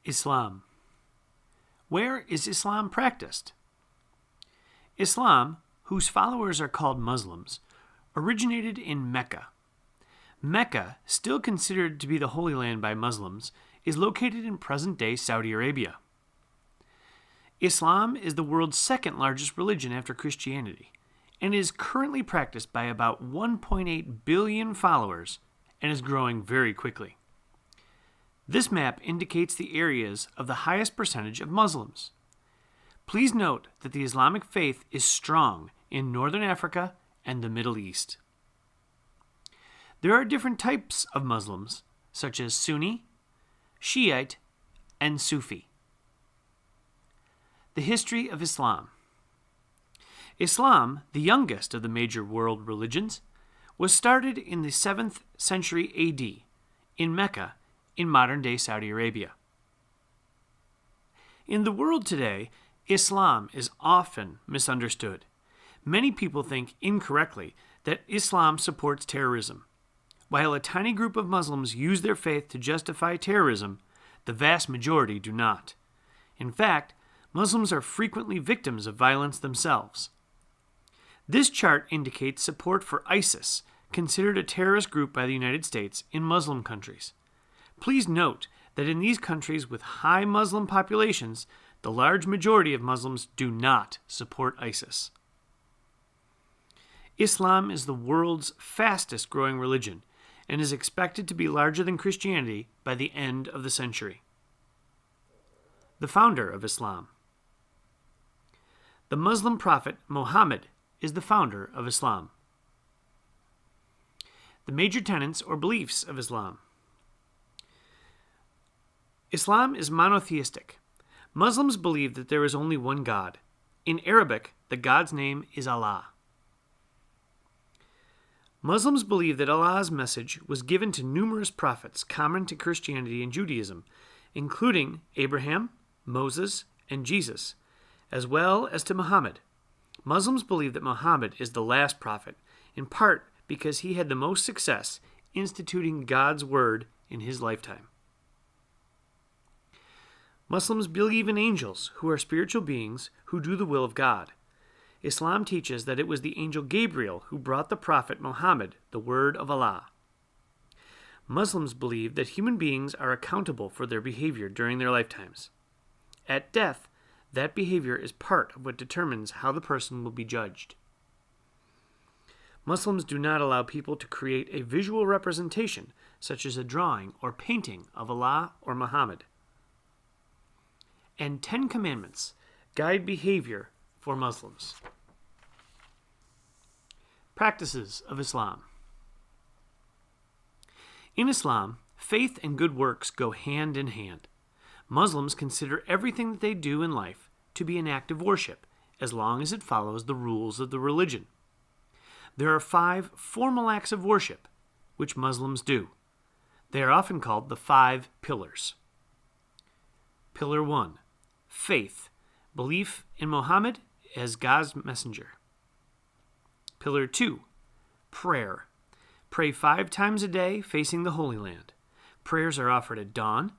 Islam. Where is Islam practiced? Islam, whose followers are called Muslims, originated in Mecca. Mecca, still considered to be the Holy Land by Muslims, is located in present-day Saudi Arabia. Islam is the world's second largest religion after Christianity and is currently practiced by about 1.8 billion followers and is growing very quickly. This map indicates the areas of the highest percentage of Muslims. Please note that the Islamic faith is strong in Northern Africa and the Middle East. There are different types of Muslims, such as Sunni, Shiite, and Sufi. The history of Islam. Islam, the youngest of the major world religions, was started in the 7th century AD in Mecca in modern-day Saudi Arabia. In the world today, Islam is often misunderstood. Many people think incorrectly that Islam supports terrorism. While a tiny group of Muslims use their faith to justify terrorism, the vast majority do not. In fact, Muslims are frequently victims of violence themselves. This chart indicates support for ISIS, considered a terrorist group by the United States in Muslim countries. Please note that in these countries with high Muslim populations, the large majority of Muslims do not support ISIS. Islam is the world's fastest growing religion and is expected to be larger than Christianity by the end of the century. The founder of Islam. The Muslim prophet Muhammad is the founder of Islam. The major tenets or beliefs of Islam. Islam is monotheistic. Muslims believe that there is only one God. In Arabic, the God's name is Allah. Muslims believe that Allah's message was given to numerous prophets common to Christianity and Judaism, including Abraham, Moses, and Jesus, as well as to Muhammad. Muslims believe that Muhammad is the last prophet, in part because he had the most success instituting God's word in his lifetime. Muslims believe in angels, who are spiritual beings who do the will of God. Islam teaches that it was the angel Gabriel who brought the prophet Muhammad the word of Allah. Muslims believe that human beings are accountable for their behavior during their lifetimes. At death, that behavior is part of what determines how the person will be judged. Muslims do not allow people to create a visual representation, such as a drawing or painting of Allah or Muhammad. And 10 Commandments guide behavior for Muslims. Practices of Islam. In Islam, faith and good works go hand in hand. Muslims consider everything that they do in life to be an act of worship, as long as it follows the rules of the religion. There are 5 formal acts of worship which Muslims do. They are often called the 5 pillars. Pillar 1. Faith, belief in Muhammad as God's messenger. Pillar 2. Prayer. Pray 5 times a day facing the Holy Land. Prayers are offered at dawn,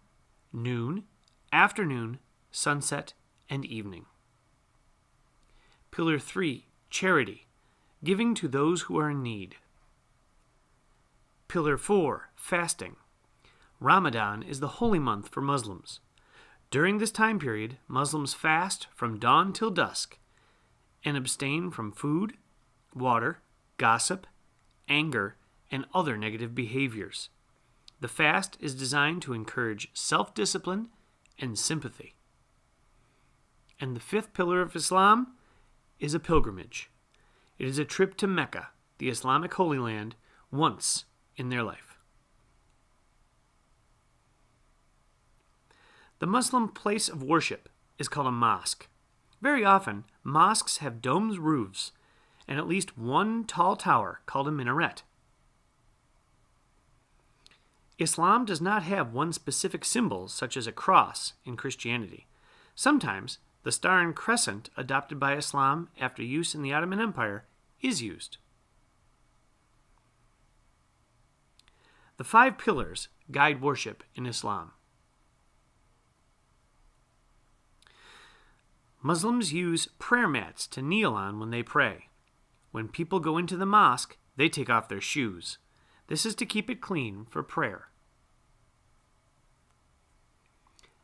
noon, afternoon, sunset, and evening. Pillar 3. Charity, giving to those who are in need. Pillar 4. Fasting. Ramadan is the holy month for Muslims. During this time period, Muslims fast from dawn till dusk and abstain from food, water, gossip, anger, and other negative behaviors. The fast is designed to encourage self-discipline and sympathy. And the 5th pillar of Islam is a pilgrimage. It is a trip to Mecca, the Islamic Holy Land, once in their life. The Muslim place of worship is called a mosque. Very often, mosques have domed roofs and at least one tall tower called a minaret. Islam does not have one specific symbol, such as a cross in Christianity. Sometimes, the star and crescent adopted by Islam after use in the Ottoman Empire is used. The 5 pillars guide worship in Islam. Muslims use prayer mats to kneel on when they pray. When people go into the mosque, they take off their shoes. This is to keep it clean for prayer.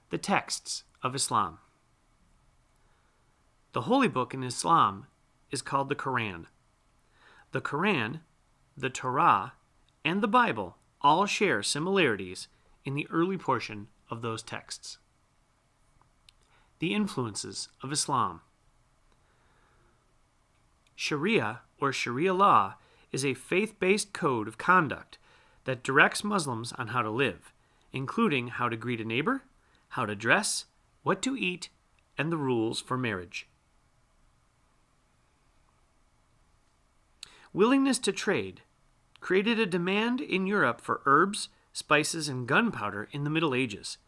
The texts of Islam. The holy book in Islam is called the Quran. The Quran, the Torah, and the Bible all share similarities in the early portion of those texts. The influences of Islam. Sharia, or Sharia law, is a faith-based code of conduct that directs Muslims on how to live, including how to greet a neighbor, how to dress, what to eat, and the rules for marriage. Willingness to trade created a demand in Europe for herbs, spices, and gunpowder in the Middle Ages.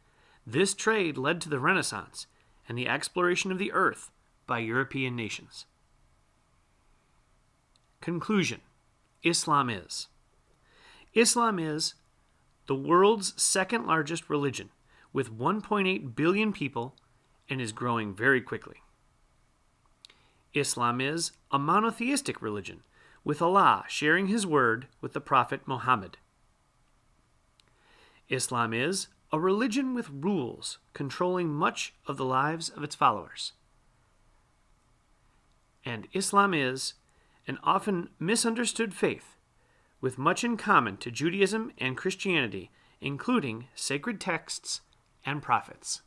This trade led to the Renaissance and the exploration of the earth by European nations. Conclusion. Islam is the world's second largest religion, with 1.8 billion people, and is growing very quickly. Islam is a monotheistic religion, with Allah sharing his word with the Prophet Muhammad. Islam is a religion with rules controlling much of the lives of its followers. And Islam is an often misunderstood faith, with much in common to Judaism and Christianity, including sacred texts and prophets.